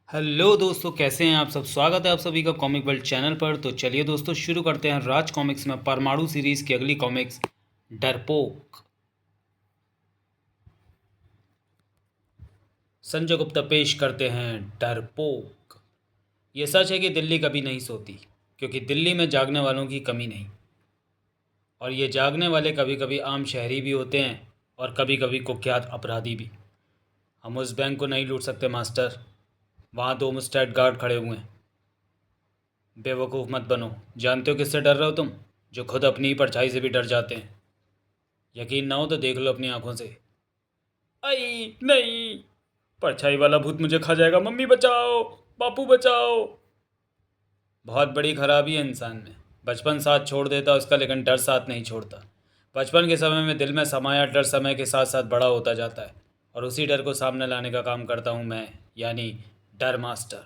Hello दोस्तों, कैसे हैं आप सब। स्वागत है आप सभी का कॉमिक वर्ल्ड चैनल पर। तो चलिए दोस्तों, शुरू करते हैं राज कॉमिक्स में परमाणु सीरीज की अगली कॉमिक्स डरपोक। संजय गुप्ता पेश करते हैं डरपोक। ये सच है कि दिल्ली कभी नहीं सोती, क्योंकि दिल्ली में जागने वालों की कमी नहीं। और ये जागने वाले कभी कभी आम शहरी भी होते हैं और कभी कभी कुख्यात अपराधी भी। हम उस बैंक को नहीं लूट सकते मास्टर। वहाँ दो मुस्टैड गार्ड खड़े हुए हैं। बेवकूफ़ मत बनो। जानते हो किससे डर रहे हो तुम? जो खुद अपनी ही परछाई से भी डर जाते हैं। यकीन ना हो तो देख लो अपनी आंखों से। आई नहीं, परछाई वाला भूत मुझे खा जाएगा। मम्मी बचाओ, बापू बचाओ। बहुत बड़ी खराबी है इंसान में। बचपन साथ छोड़ देता उसका, लेकिन डर साथ नहीं छोड़ता। बचपन के समय में दिल में समाया डर समय के साथ साथ बड़ा होता जाता है, और उसी डर को सामने लाने का काम करता हूँ मैं, यानी डर मास्टर।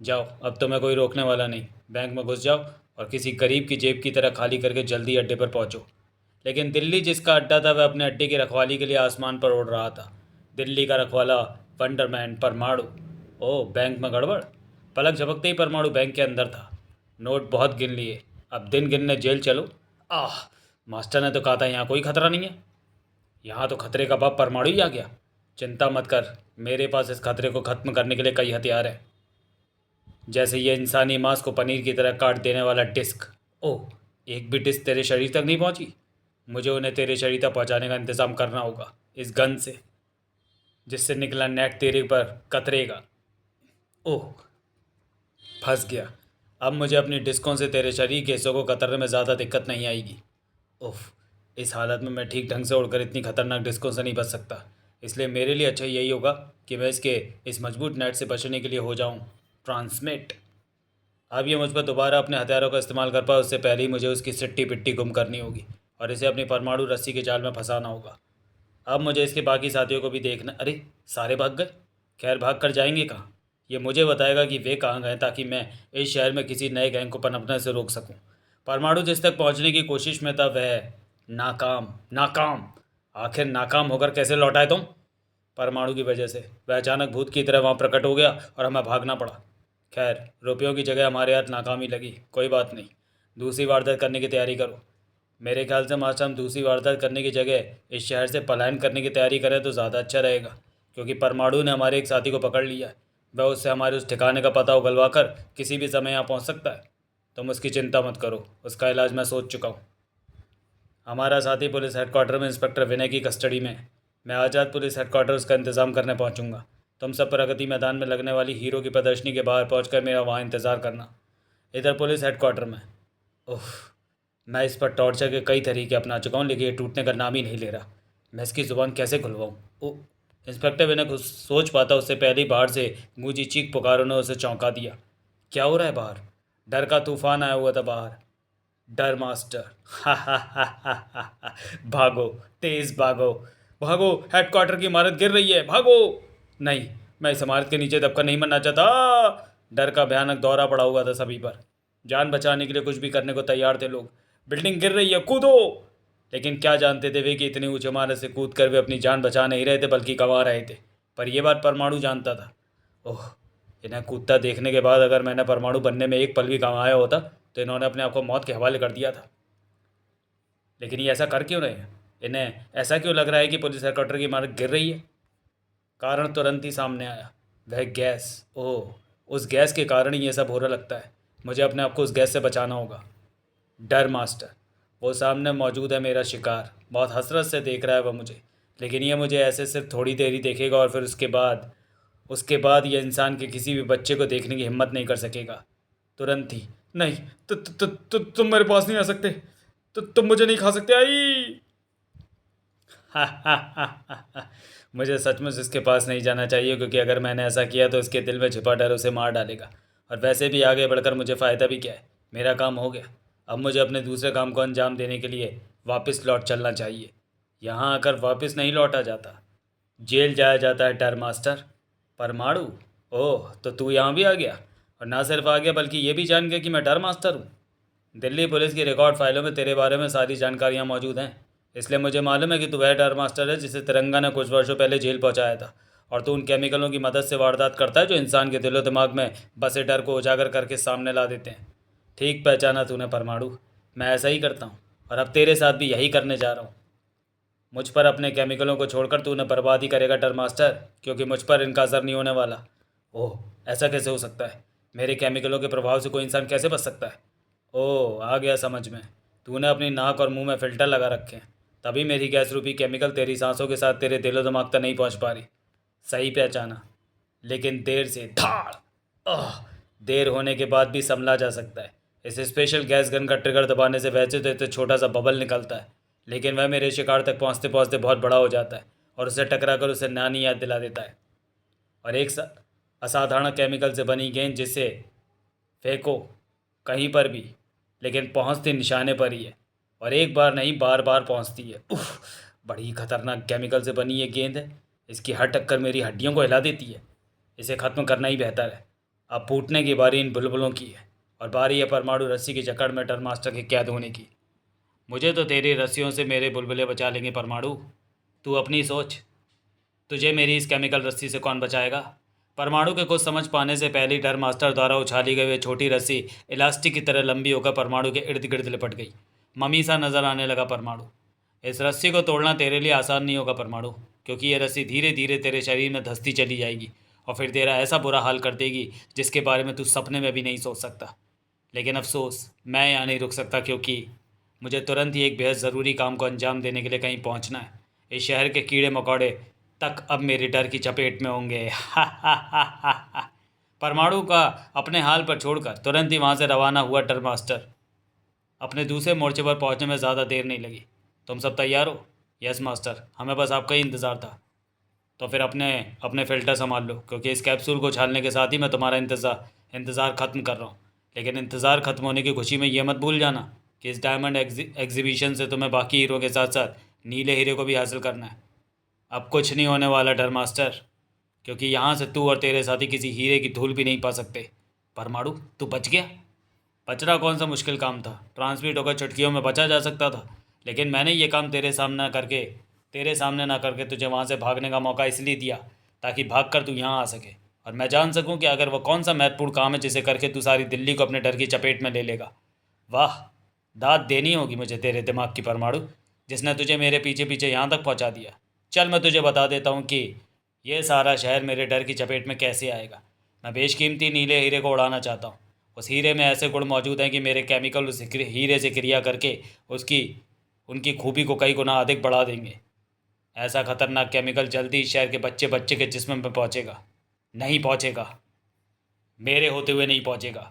जाओ, अब तुम्हें कोई रोकने वाला नहीं। बैंक में घुस जाओ और किसी गरीब की जेब की तरह खाली करके जल्दी अड्डे पर पहुंचो। लेकिन दिल्ली जिसका अड्डा था वह अपने अड्डे की रखवाली के लिए आसमान पर उड़ रहा था। दिल्ली का रखवाला वंडरमैन परमाणु। ओह, बैंक में गड़बड़। पलक झपकते ही परमाणु बैंक के अंदर था। नोट बहुत गिन लिए, अब दिन गिनने जेल चलो। आह, मास्टर ने तो कहा था यहाँ कोई खतरा नहीं है। यहाँ तो खतरे का बाप परमाणु ही आ गया। चिंता मत कर, मेरे पास इस खतरे को खत्म करने के लिए कई हथियार हैं। जैसे ये इंसानी मांस को पनीर की तरह काट देने वाला डिस्क। ओह, एक भी डिस्क तेरे शरीर तक नहीं पहुंची। मुझे उन्हें तेरे शरीर तक पहुंचाने का इंतज़ाम करना होगा, इस गन से, जिससे निकला नेट तेरे पर कतरेगा। ओह, फंस गया। अब मुझे अपनी डिस्कों से तेरे शरीर के हिस्सों को कतरने में ज़्यादा दिक्कत नहीं आएगी। उफ, इस हालत में मैं ठीक ढंग से उड़कर इतनी खतरनाक डिस्कों से नहीं बच सकता। इसलिए मेरे लिए अच्छा यही होगा कि मैं इस मजबूत नेट से बचने के लिए हो जाऊं ट्रांसमिट। अब ये मुझ पर दोबारा अपने हथियारों का इस्तेमाल कर पाए उससे पहले ही मुझे उसकी सिट्टी पिट्टी गुम करनी होगी और इसे अपनी परमाणु रस्सी के जाल में फंसाना होगा। अब मुझे इसके बाकी साथियों को भी देखना। अरे, सारे भाग गए। खैर, भाग कर जाएंगे कहाँ? ये मुझे बताएगा कि वे कहाँ गए, ताकि मैं इस शहर में किसी नए गैंग को पनपने से रोक सकूं। परमाणु जिस तक पहुंचने की कोशिश में था वह नाकाम। नाकाम। आखिर नाकाम होकर कैसे लौटाए तुम? परमाणु की वजह से वह अचानक भूत की तरह वहाँ प्रकट हो गया और हमें भागना पड़ा। खैर, रुपयों की जगह हमारे हाथ नाकामी लगी, कोई बात नहीं। दूसरी वारदात करने की तैयारी करो। मेरे ख्याल से मास्टर, हम दूसरी वारदात करने की जगह इस शहर से पलायन करने की तैयारी करें तो ज़्यादा अच्छा रहेगा, क्योंकि परमाणु ने हमारे एक साथी को पकड़ लिया है। वह उससे हमारे उस ठिकाने का पता उगलवा कर किसी भी समय यहाँ पहुँच सकता है। तुम उसकी चिंता मत करो, उसका इलाज मैं सोच चुका हूँ। हमारा साथी पुलिस हेडक्वार्टर में इंस्पेक्टर विनय की कस्टडी में है। मैं आज़ाद पुलिस हेडक्वार्टर उसका इंतज़ाम करने पहुंचूंगा। तुम सब प्रगति मैदान में लगने वाली हीरो की प्रदर्शनी के बाहर पहुंचकर मेरा वहाँ इंतज़ार करना। इधर पुलिस हेडक्वार्टर में। ओह, मैं इस पर टॉर्चर के कई तरीके अपना चुका हूँ, लेकिन ये टूटने का नाम ही नहीं ले रहा। मैं इसकी ज़ुबान कैसे खुलवाऊँ? ओ, इंस्पेक्टर विनय कुछ सोच पाता उससे पहले ही बाहर से गूंजी चीख पुकारों ने उसे चौंका दिया। क्या हो रहा है बाहर? डर का तूफान आया हुआ था बाहर। डर मास्टर। हा हा हा हा हा हा। भागो, तेज भागो। भागो, हेडक्वार्टर की इमारत गिर रही है, भागो। नहीं, मैं इस इमारत के नीचे दबकर नहीं मरना चाहता। डर का भयानक दौरा पड़ा हुआ था सभी पर। जान बचाने के लिए कुछ भी करने को तैयार थे लोग। बिल्डिंग गिर रही है, कूदो। लेकिन क्या जानते थे वे कि इतनी ऊंची इमारत से कूद कर वे अपनी जान बचा नहीं रहे थे, बल्कि गंवा रहे थे। पर यह बात परमाणु जानता था। ओह, इन्हें कूदता देखने के बाद अगर मैंने परमाणु बनने में एक पल भी गंवाया होता तो इन्होंने अपने आप को मौत के हवाले कर दिया था। लेकिन ये ऐसा कर क्यों रहे हैं? इन्हें ऐसा क्यों लग रहा है कि पुलिस हेडक्वार्टर की इमारत गिर रही है? कारण तुरंत ही सामने आया। वह गैस। ओह, उस गैस के कारण ही ये सब हो रहा लगता है। मुझे अपने आप को उस गैस से बचाना होगा। डर मास्टर। वो सामने मौजूद है मेरा शिकार। बहुत हसरत से देख रहा है वह मुझे। लेकिन ये मुझे ऐसे सिर्फ थोड़ी देर ही देखेगा और फिर उसके बाद ये इंसान के किसी भी बच्चे को देखने की हिम्मत नहीं कर सकेगा। तुरंत ही। नहीं, तुम मेरे पास नहीं आ सकते। तुम मुझे नहीं खा सकते। आई। मुझे सचमुच इसके पास नहीं जाना चाहिए, क्योंकि अगर मैंने ऐसा किया तो इसके दिल में छिपा डर उसे मार डालेगा। और वैसे भी आगे बढ़कर मुझे फ़ायदा भी क्या है? मेरा काम हो गया। अब मुझे अपने दूसरे काम को अंजाम देने के लिए वापस लौट चलना चाहिए। यहाँ आकर वापस नहीं लौटा जाता, जेल जाया जाता है डर मास्टर। परमाणु। ओह, तो तू यहाँ भी आ गया। और ना सिर्फ आ गया बल्कि ये भी जान गया कि मैं डर मास्टर हूँ। दिल्ली पुलिस की रिकॉर्ड फाइलों में तेरे बारे में सारी जानकारियाँ मौजूद हैं। इसलिए मुझे मालूम है कि तू वह डर मास्टर है जिसे तिरंगा ने कुछ वर्षों पहले जेल पहुंचाया था। और तू उन केमिकलों की मदद से वारदात करता है जो इंसान के दिलो दिमाग में बसे डर को उजागर करके सामने ला देते हैं। ठीक पहचाना तूने परमाणु, मैं ऐसा ही करता हूँ और अब तेरे साथ भी यही करने जा रहा हूँ। मुझ पर अपने केमिकलों को छोड़कर तू उन्हें बर्बाद ही करेगा डर मास्टर, क्योंकि मुझ पर इनका असर नहीं होने वाला। ओह, ऐसा कैसे हो सकता है? मेरे केमिकलों के प्रभाव से कोई इंसान कैसे बच सकता है? ओह, आ गया समझ में। तूने अपनी नाक और मुंह में फ़िल्टर लगा रखे हैं, तभी मेरी गैस रूपी केमिकल तेरी सांसों के साथ तेरे दिलो दिमाग तक नहीं पहुंच पा रही। सही पहचाना, लेकिन देर से धाड़। आह, देर होने के बाद भी संभला जा सकता है। इस स्पेशल गैस गन का ट्रिगर दबाने से वैसे तो इतना छोटा सा बबल निकलता है, लेकिन वह मेरे शिकार तक पहुंचते पहुंचते बहुत बड़ा हो जाता है और उसे टकरा कर उसे नानी याद दिला देता है। और एक असाधारण केमिकल से बनी गेंद जिसे फेंको कहीं पर भी, लेकिन पहुंचती निशाने पर ही है, और एक बार नहीं बार बार पहुंचती है। उफ, बड़ी खतरनाक केमिकल से बनी ये गेंद है। इसकी हर टक्कर मेरी हड्डियों को हिला देती है। इसे ख़त्म करना ही बेहतर है। अब फूटने की बारी इन बुलबुलों की है, और बारी है परमाणु रस्सी की जकड़ में डर मास्टर के कैद होने की। मुझे तो तेरी रस्सियों से मेरे बुलबुले बचा लेंगे परमाणु, तू अपनी सोच। तुझे मेरी इस केमिकल रस्सी से कौन बचाएगा? परमाणु के कुछ समझ पाने से पहले डर मास्टर द्वारा उछाली गई वह छोटी रस्सी इलास्टिक की तरह लंबी होकर परमाणु के इर्द गिर्द लिपट गई। मम्मी सा नजर आने लगा परमाणु। इस रस्सी को तोड़ना तेरे लिए आसान नहीं होगा परमाणु, क्योंकि यह रस्सी धीरे धीरे तेरे शरीर में धंसती चली जाएगी और फिर तेरा ऐसा बुरा हाल कर देगी जिसके बारे में तू सपने में भी नहीं सोच सकता। लेकिन अफसोस, मैं यहाँ नहीं रुक सकता, क्योंकि मुझे तुरंत ही एक बेहद ज़रूरी काम को अंजाम देने के लिए कहीं पहुँचना है। इस शहर के कीड़े मकोड़े तक अब मेरे डर की चपेट में होंगे। हा हा हा हा हा। परमाणु का अपने हाल पर छोड़कर तुरंत ही वहाँ से रवाना हुआ डर मास्टर। अपने दूसरे मोर्चे पर पहुँचने में ज़्यादा देर नहीं लगी। तुम सब तैयार हो? यस मास्टर, हमें बस आपका ही इंतज़ार था। तो फिर अपने अपने फ़िल्टर संभाल लो, क्योंकि इस कैप्सूल को उछालने के साथ ही मैं तुम्हारा इंतज़ार ख़त्म कर रहा हूँ। लेकिन इंतज़ार ख़त्म होने की खुशी में ये मत भूल जाना कि इस डायमंड एग्जीबिशन से तुम्हें बाकी हीरो के साथ साथ नीले हीरे को भी हासिल करना है। अब कुछ नहीं होने वाला डर मास्टर, क्योंकि यहाँ से तू और तेरे साथी किसी हीरे की धूल भी नहीं पा सकते। परमाणु, तू बच गया। बचना कौन सा मुश्किल काम था? ट्रांसमिट होकर चुटकियों में बचा जा सकता था, लेकिन मैंने ये काम तेरे सामने ना करके तुझे वहाँ से भागने का मौका इसलिए दिया ताकि भाग कर तू यहाँ आ सके, और मैं जान सकूँ कि अगर वह कौन सा महत्वपूर्ण काम है जिसे करके तू सारी दिल्ली को अपने डर की चपेट में ले लेगा। वाह, दाद देनी होगी मुझे तेरे दिमाग की परमाणु, जिसने तुझे मेरे पीछे पीछे यहाँ तक पहुँचा दिया। चल मैं तुझे बता देता हूँ कि यह सारा शहर मेरे डर की चपेट में कैसे आएगा। मैं बेशकीमती नीले हीरे को उड़ाना चाहता हूँ। उस हीरे में ऐसे गुण मौजूद हैं कि मेरे केमिकल उस हीरे से क्रिया करके उसकी उनकी खूबी को कई गुना अधिक बढ़ा देंगे। ऐसा खतरनाक केमिकल जल्दी ही शहर के बच्चे बच्चे के जिस्म में पहुँचेगा। नहीं पहुँचेगा, मेरे होते हुए नहीं पहुँचेगा।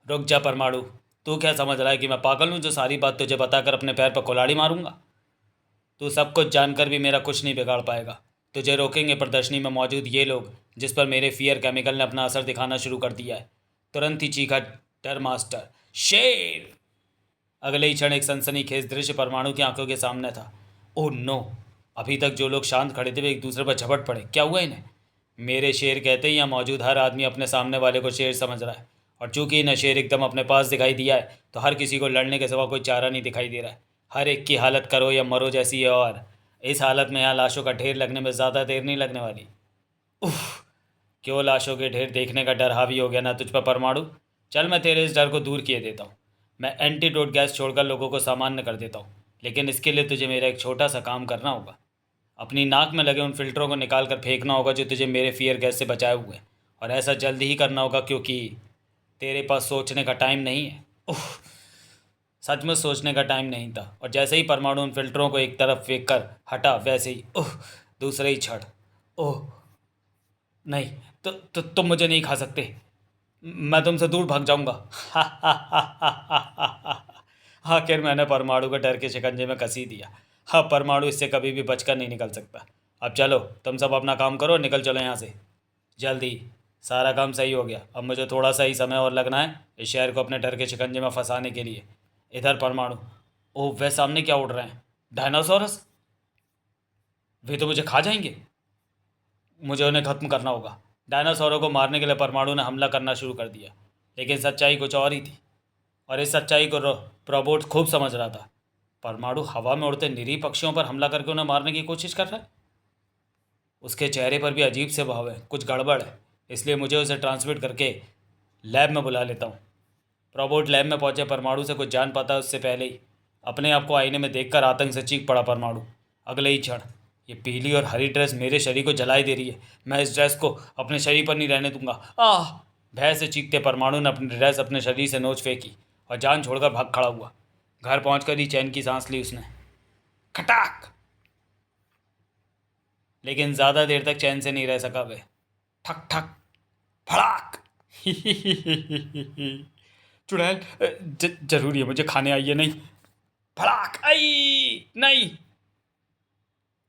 रुक जा परमाणु, तू क्या समझ रहा है कि मैं पागल हूँ जो सारी बात तुझे बताकर अपने पैर पर कुल्हाड़ी मारूंगा? तू सब कुछ जानकर भी मेरा कुछ नहीं बिगाड़ पाएगा। तुझे रोकेंगे प्रदर्शनी में मौजूद ये लोग जिस पर मेरे फियर केमिकल ने अपना असर दिखाना शुरू कर दिया है। तुरंत ही चीखा डर मास्टर, शेर। अगले ही क्षण एक सनसनीखेज दृश्य परमाणु की आंखों के सामने था। Oh no! अभी तक जो लोग शांत खड़े थे वे एक दूसरे पर झपट पड़े। क्या हुआ इन्हें? मेरे शेर कहते ही यहाँ मौजूद हर आदमी अपने सामने वाले को शेर समझ रहा है, और चूंकि इन्हें शेर एकदम अपने पास दिखाई दिया है तो हर किसी को लड़ने के सिवा कोई चारा नहीं दिखाई दे रहा है। हर एक की हालत करो या मरो जैसी है, और इस हालत में यहाँ लाशों का ढेर लगने में ज़्यादा देर नहीं लगने वाली। उफ! क्यों लाशों के ढेर देखने का डर हावी हो गया ना तुझ पर परमाणु? चल मैं तेरे इस डर को दूर किए देता हूँ। मैं एंटीडोट गैस छोड़कर लोगों को सामान्य कर देता हूँ, लेकिन इसके लिए तुझे मेरा एक छोटा सा काम करना होगा। अपनी नाक में लगे उन फिल्टरों को निकाल कर फेंकना होगा जो तुझे मेरे फियर गैस से बचाए हुए हैं, और ऐसा जल्दी ही करना होगा क्योंकि तेरे पास सोचने का टाइम नहीं है। उफ! सचमुच सोचने का टाइम नहीं था, और जैसे ही परमाणु उन फिल्टरों को एक तरफ फेंक कर हटा वैसे ही दूसरे ही क्षण, ओह नहीं, तो तुम मुझे नहीं खा सकते। मैं तुमसे दूर भाग जाऊंगा। आखिर मैंने परमाणु को डर के शिकंजे में कसी दिया। हाँ, परमाणु इससे कभी भी बचकर नहीं निकल सकता। अब चलो तुम सब अपना काम करो, निकल चलो यहाँ से जल्दी। सारा काम सही हो गया, अब मुझे थोड़ा सा ही समय और लगना है इस शहर को अपने डर के शिकंजे में फंसाने के लिए। इधर परमाणु। ओह, वे सामने क्या उड़ रहे हैं? डायनासोरस? वे तो मुझे खा जाएंगे। मुझे उन्हें ख़त्म करना होगा। डायनासोरों को मारने के लिए परमाणु ने हमला करना शुरू कर दिया, लेकिन सच्चाई कुछ और ही थी, और इस सच्चाई को रोबोट खूब समझ रहा था। परमाणु हवा में उड़ते निरीह पक्षियों पर हमला करके उन्हें मारने की कोशिश कर रहा है। उसके चेहरे पर भी अजीब से भाव है, कुछ गड़बड़ है, इसलिए मुझे उसे ट्रांसमिट करके लैब में बुला लेता हूँ। रोबोट लैब में पहुंचे। परमाणु से कुछ जान पाता उससे पहले ही अपने आप को आईने में देखकर आतंक से चीख पड़ा परमाणु। अगले ही क्षण ये पीली और हरी ड्रेस मेरे शरीर को जलाई दे रही है, मैं इस ड्रेस को अपने शरीर पर नहीं रहने दूंगा। आह! भय से चीखते परमाणु ने अपनी ड्रेस अपने शरीर से नोच फेंकी और जान छोड़कर भाग खड़ा हुआ। घर पहुंचकर ही चैन की सांस ली उसने। खटाक! लेकिन ज़्यादा देर तक चैन से नहीं रह सका वह। ठक ठक फड़ाक! चुड़ैल जरूरी है मुझे खाने आई है। नहीं, फड़ाक! आई नहीं।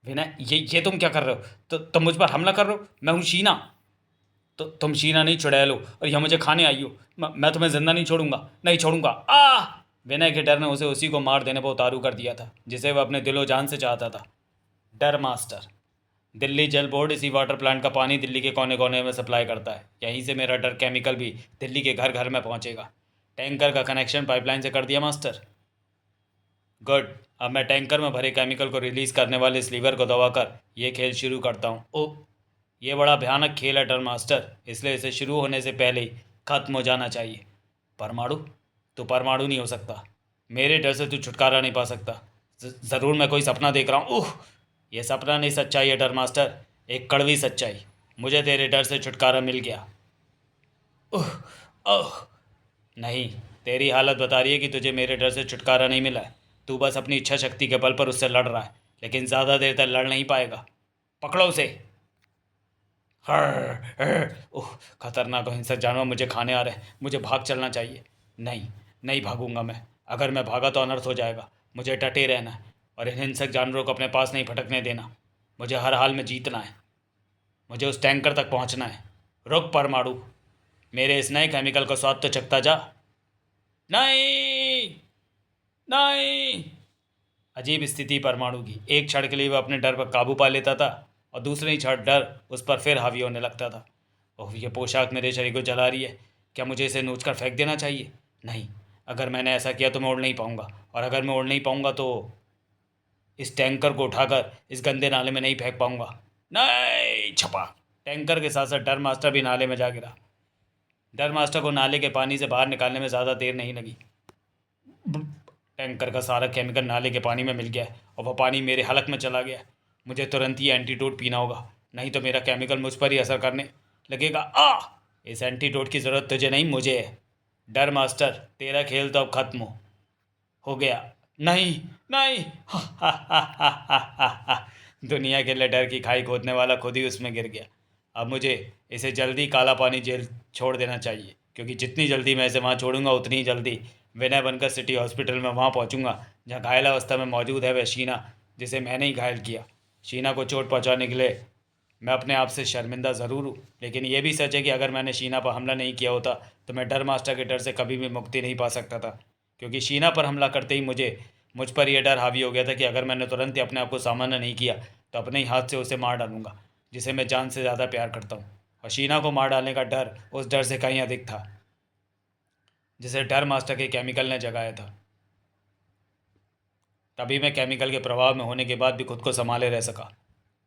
विनय, ये तुम क्या कर रहे हो? तो तुम मुझ पर हमला कर रहे हो? मैं हूँ शीना। तो तुम शीना नहीं, चुड़ैल हो और यहाँ मुझे खाने आई हो। मैं तुम्हें जिंदा नहीं छोड़ूंगा, नहीं छोड़ूंगा। विनय के डर ने उसे उसी को मार देने पर उतारू कर दिया था जिसे वह अपने दिलो जान से चाहता था। डर मास्टर। दिल्ली जल बोर्ड इसी वाटर प्लांट का पानी दिल्ली के कोने कोने में सप्लाई करता है। यहीं से मेरा डर केमिकल भी दिल्ली के घर घर में पहुंचेगा। टैंकर का कनेक्शन पाइपलाइन से कर दिया मास्टर। गुड। अब मैं टैंकर में भरे केमिकल को रिलीज करने वाले इस लीवर को दबाकर ये खेल शुरू करता हूँ। ओह, ये बड़ा भयानक खेल है डर मास्टर, इसलिए इसे शुरू होने से पहले ही खत्म हो जाना चाहिए। परमाणु, तू परमाणु नहीं हो सकता। मेरे डर से तू छुटकारा नहीं पा सकता। ज़रूर मैं कोई सपना देख रहा हूँ। ओह, ये सपना नहीं, सच्चाई है डर मास्टर, एक कड़वी सच्चाई। मुझे तेरे डर से छुटकारा मिल गया। ओह ओह नहीं, तेरी हालत बता रही है कि तुझे मेरे डर से छुटकारा नहीं मिला है। तू बस अपनी इच्छा शक्ति के बल पर उससे लड़ रहा है, लेकिन ज़्यादा देर तक लड़ नहीं पाएगा। पकड़ो उसे। ओह, खतरनाक और हिंसक जानवर मुझे खाने आ रहे हैं। मुझे भाग चलना चाहिए। नहीं, नहीं भागूंगा मैं। अगर मैं भागा तो अनर्थ हो जाएगा। मुझे डटे रहना है और इन हिंसक जानवरों को अपने पास नहीं भटकने देना। मुझे हर हाल में जीतना है। मुझे उस टैंकर तक पहुंचना है। रुक परमाणु, मेरे इस नए केमिकल को स्वाद तो चखता जा। नहीं, नहीं। अजीब स्थिति परमाणु की। एक क्षण के लिए वह अपने डर पर काबू पा लेता था और दूसरे ही क्षण डर उस पर फिर हावी होने लगता था। ओह, ये पोशाक मेरे शरीर को जला रही है। क्या मुझे इसे नोच कर फेंक देना चाहिए? नहीं, अगर मैंने ऐसा किया तो मैं उड़ नहीं पाऊंगा, और अगर मैं उड़ नहीं पाऊंगा तो इस टैंकर को उठाकर इस गंदे नाले में नहीं फेंक पाऊंगा। नहीं! छपा! टैंकर के साथ साथ डर मास्टर भी नाले में जा गिरा। डर मास्टर को नाले के पानी से बाहर निकालने में ज़्यादा देर नहीं लगी। टैंकर का सारा केमिकल नाले के पानी में मिल गया और वह पानी मेरे हलक में चला गया। मुझे तुरंत ही एंटीडोट पीना होगा, नहीं तो मेरा केमिकल मुझ पर ही असर करने लगेगा। इस एंटीडोट की ज़रूरत तुझे नहीं, मुझे है। डर मास्टर, तेरा खेल तो अब खत्म हो गया। नहीं, नहीं। दुनिया के लिए डर की खाई खोदने वाला खुद ही उसमें गिर गया। अब मुझे इसे जल्दी काला पानी जेल छोड़ देना चाहिए, क्योंकि जितनी जल्दी मैं इसे वहाँ छोड़ूंगा उतनी ही जल्दी विनय बनकर सिटी हॉस्पिटल में वहाँ पहुँचूंगा जहाँ घायल अवस्था में मौजूद है वह शीना, जिसे मैंने ही घायल किया। शीना को चोट पहुँचाने के लिए मैं अपने आप से शर्मिंदा ज़रूर हूँ, लेकिन ये भी सच है कि अगर मैंने शीना पर हमला नहीं किया होता तो मैं डर मास्टर के डर से कभी भी मुक्ति नहीं पा सकता था, क्योंकि शीना पर हमला करते ही मुझ पर यह डर हावी हो गया था कि अगर मैंने तुरंत ही अपने आप को सामान्य नहीं किया तो अपने ही हाथ से उसे मार डालूंगा, जिसे मैं जान से ज़्यादा प्यार करता हूँ। और शीना को मार डालने का डर उस डर से कहीं अधिक था जिसे डर मास्टर के केमिकल ने जगाया था। तभी मैं केमिकल के प्रभाव में होने के बाद भी खुद को संभाले रह सका।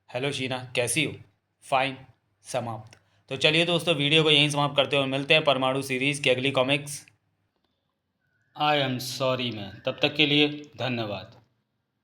हेलो शीना, कैसी हो? फाइन। समाप्त। तो चलिए दोस्तों, वीडियो को यहीं समाप्त करते हुए मिलते हैं परमाणु सीरीज़ की अगली comics. I am sorry man. तब तक के लिए धन्यवाद।